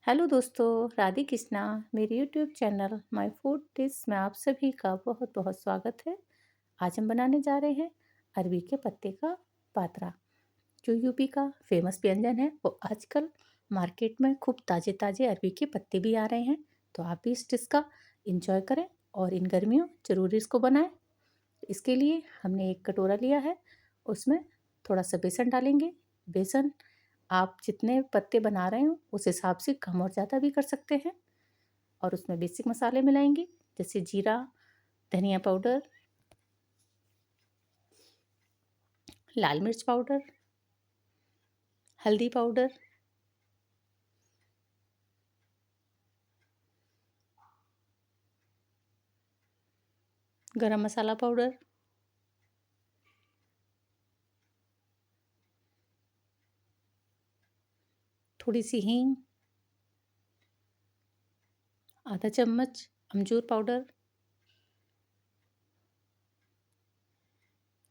Hello दोस्तों, राधे कृष्णा। मेरे YouTube channel my food dish में आप सभी का बहुत बहुत स्वागत है। आज हम बनाने जा रहे हैं अरबी के पत्ते का पातरा, जो यूपी का फेमस व्यंजन है। वो आजकल मार्केट में खूब ताज़े ताज़े अरबी के पत्ते भी आ रहे हैं, तो आप भी इस डिश का इंजॉय करें और इन गर्मियों ज़रूर इसको बनाएं। इसके लिए हमने एक कटोरा लिया है, उसमें थोड़ा सा बेसन डालेंगे। बेसन आप जितने पत्ते बना रहे हो उस हिसाब से कम और ज़्यादा भी कर सकते हैं। और उसमें बेसिक मसाले मिलाएंगे, जैसे जीरा, धनिया पाउडर, लाल मिर्च पाउडर, हल्दी पाउडर, गरम मसाला पाउडर, थोड़ी सी हींग, आधा चम्मच अमचूर पाउडर,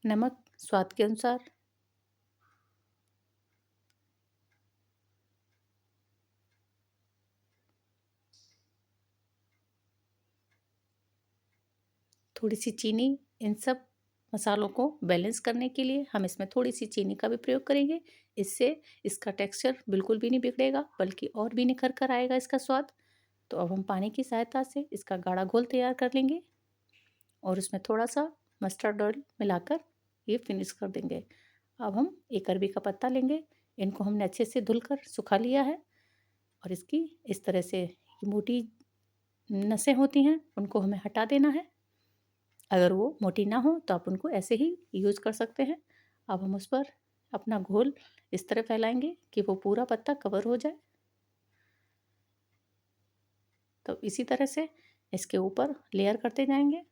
नमक स्वाद के अनुसार, थोड़ी सी चीनी। इन सब मसालों को बैलेंस करने के लिए हम इसमें थोड़ी सी चीनी का भी प्रयोग करेंगे। इससे इसका टेक्सचर बिल्कुल भी नहीं बिगड़ेगा, बल्कि और भी निखर कर आएगा इसका स्वाद। तो अब हम पानी की सहायता से इसका गाढ़ा घोल तैयार कर लेंगे और उसमें थोड़ा सा मस्टर्ड ऑयल मिलाकर ये फिनिश कर देंगे। अब हम एक अरबी का पत्ता लेंगे। इनको हमने अच्छे से धुलकर सुखा लिया है और इसकी इस तरह से मोटी नसें होती हैं, उनको हमें हटा देना है। अगर वो मोटी ना हो तो आप उनको ऐसे ही यूज़ कर सकते हैं। अब हम उस पर अपना घोल इस तरह फैलाएंगे कि वो पूरा पत्ता कवर हो जाए। तो इसी तरह से इसके ऊपर लेयर करते जाएंगे।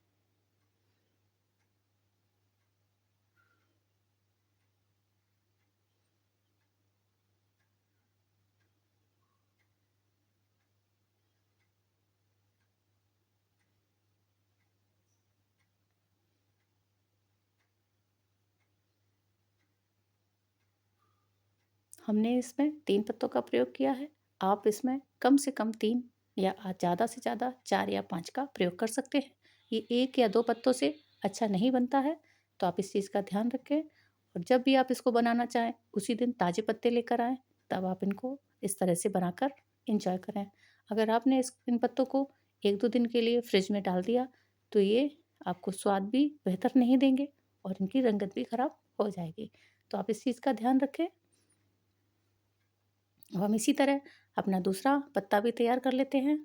हमने इसमें 3 पत्तों का प्रयोग किया है। आप इसमें कम से कम 3 या ज़्यादा से ज़्यादा 4 या 5 का प्रयोग कर सकते हैं। ये 1 या 2 पत्तों से अच्छा नहीं बनता है, तो आप इस चीज़ का ध्यान रखें। और जब भी आप इसको बनाना चाहें, उसी दिन ताज़े पत्ते लेकर आएँ, तब आप इनको इस तरह से बनाकर एंजॉय करें। अगर आपने इन पत्तों को 1-2 दिन के लिए फ्रिज में डाल दिया, तो ये आपको स्वाद भी बेहतर नहीं देंगे और इनकी रंगत भी खराब हो जाएगी। तो आप इस चीज़ का ध्यान रखें। अब हम इसी तरह अपना दूसरा पत्ता भी तैयार कर लेते हैं।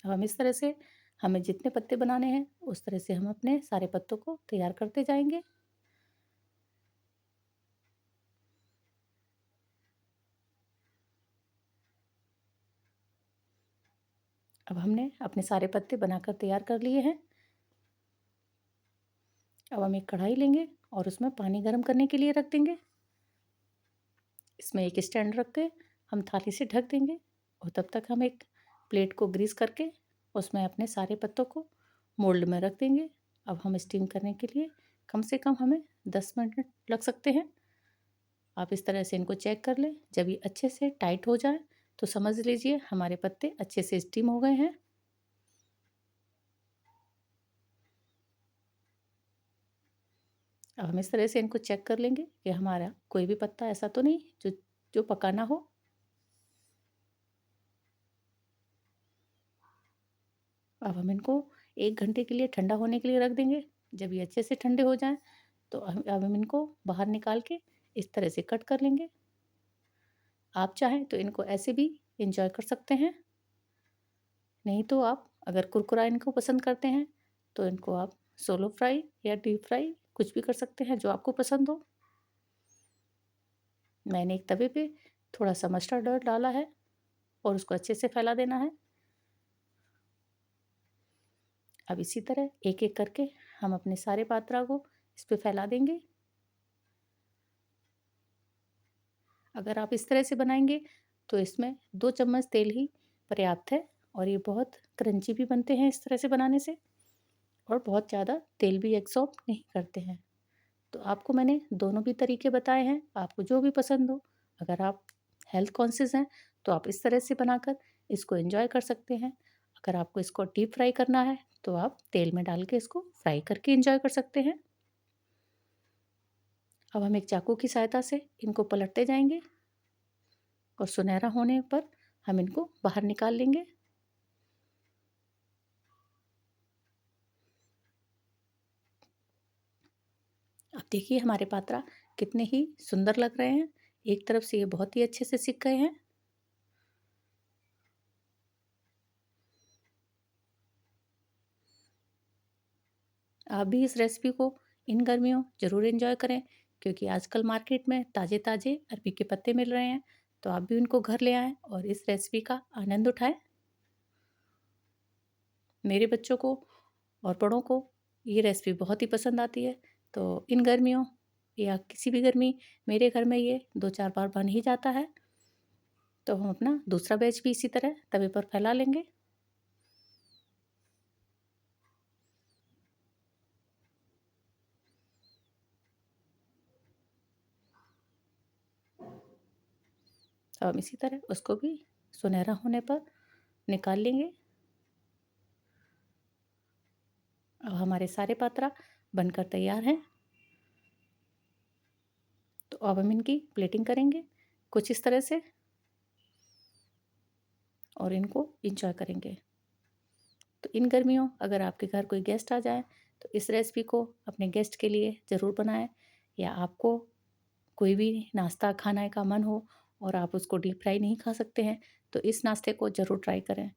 अब हम इस तरह से हमें जितने पत्ते बनाने हैं उस तरह से हम अपने सारे पत्तों को तैयार करते जाएंगे। अब हमने अपने सारे पत्ते बनाकर तैयार कर लिए हैं। अब हम एक कढ़ाई लेंगे और उसमें पानी गर्म करने के लिए रख देंगे। इसमें एक स्टैंड रख के हम थाली से ढक देंगे और तब तक हम एक प्लेट को ग्रीस करके उसमें अपने सारे पत्तों को मोल्ड में रख देंगे। अब हम स्टीम करने के लिए कम से कम हमें 10 मिनट लग सकते हैं। आप इस तरह से इनको चेक कर लें। जब ये अच्छे से टाइट हो जाए तो समझ लीजिए हमारे पत्ते अच्छे से स्टीम हो गए हैं। अब हम इस तरह से इनको चेक कर लेंगे कि हमारा कोई भी पत्ता ऐसा तो नहीं जो जो पका ना हो। अब हम इनको 1 घंटे के लिए ठंडा होने के लिए रख देंगे। जब ये अच्छे से ठंडे हो जाएँ तो अब हम इनको बाहर निकाल के इस तरह से कट कर लेंगे। आप चाहें तो इनको ऐसे भी एंजॉय कर सकते हैं। नहीं तो आप अगर कुरकुरा इनको पसंद करते हैं तो इनको आप सोलो फ्राई या डीप फ्राई कुछ भी कर सकते हैं जो आपको पसंद हो। मैंने एक तवे पे थोड़ा सा मस्टर्ड ऑयल डाला है और उसको अच्छे से फैला देना है। अब इसी तरह एक एक करके हम अपने सारे पात्रा को इस पे फैला देंगे। अगर आप इस तरह से बनाएंगे तो इसमें 2 चम्मच तेल ही पर्याप्त है और ये बहुत क्रंची भी बनते हैं इस तरह से बनाने से। और बहुत ज़्यादा तेल भी एब्ज़ॉर्ब नहीं करते हैं। तो आपको मैंने दोनों भी तरीके बताए हैं, आपको जो भी पसंद हो। अगर आप हेल्थ कॉन्शियस हैं, तो आप इस तरह से बनाकर इसको एन्जॉय कर सकते हैं। अगर आपको इसको डीप फ्राई करना है, तो आप तेल में डाल के इसको फ्राई करके एन्जॉय कर सकते हैं। अब हम एक चाकू की सहायता से इनको पलटते जाएँगे और सुनहरा होने पर हम इनको बाहर निकाल लेंगे। अब देखिए हमारे पात्रा कितने ही सुंदर लग रहे हैं। एक तरफ से ये बहुत ही अच्छे से सिक गए हैं। आप भी इस रेसिपी को इन गर्मियों ज़रूर एंजॉय करें, क्योंकि आजकल मार्केट में ताज़े-ताज़े अरबी के पत्ते मिल रहे हैं। तो आप भी उनको घर ले आएँ और इस रेसिपी का आनंद उठाएँ। मेरे बच्चों को और बड़ों को ये रेसिपी बहुत ही पसंद आती है। तो इन गर्मियों या किसी भी गर्मी मेरे घर में ये 2-4 बार बन ही जाता है। तो हम अपना दूसरा बैच भी इसी तरह तवे पर फैला लेंगे। अब हम इसी तरह उसको भी सुनहरा होने पर निकाल लेंगे। अब हमारे सारे पात्रा बनकर तैयार हैं। तो अब हम इनकी प्लेटिंग करेंगे कुछ इस तरह से और इनको एंजॉय करेंगे। तो इन गर्मियों अगर आपके घर कोई गेस्ट आ जाए, तो इस रेसिपी को अपने गेस्ट के लिए ज़रूर बनाएं। या आपको कोई भी नाश्ता खाने का मन हो और आप उसको डीप फ्राई नहीं खा सकते हैं, तो इस नाश्ते को ज़रूर ट्राई करें।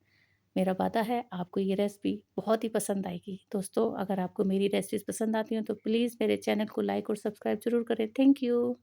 मेरा वादा है आपको ये रेसिपी बहुत ही पसंद आएगी। दोस्तों, अगर आपको मेरी रेसिपीज़ पसंद आती हैं तो प्लीज़ मेरे चैनल को लाइक और सब्सक्राइब ज़रूर करें। Thank you.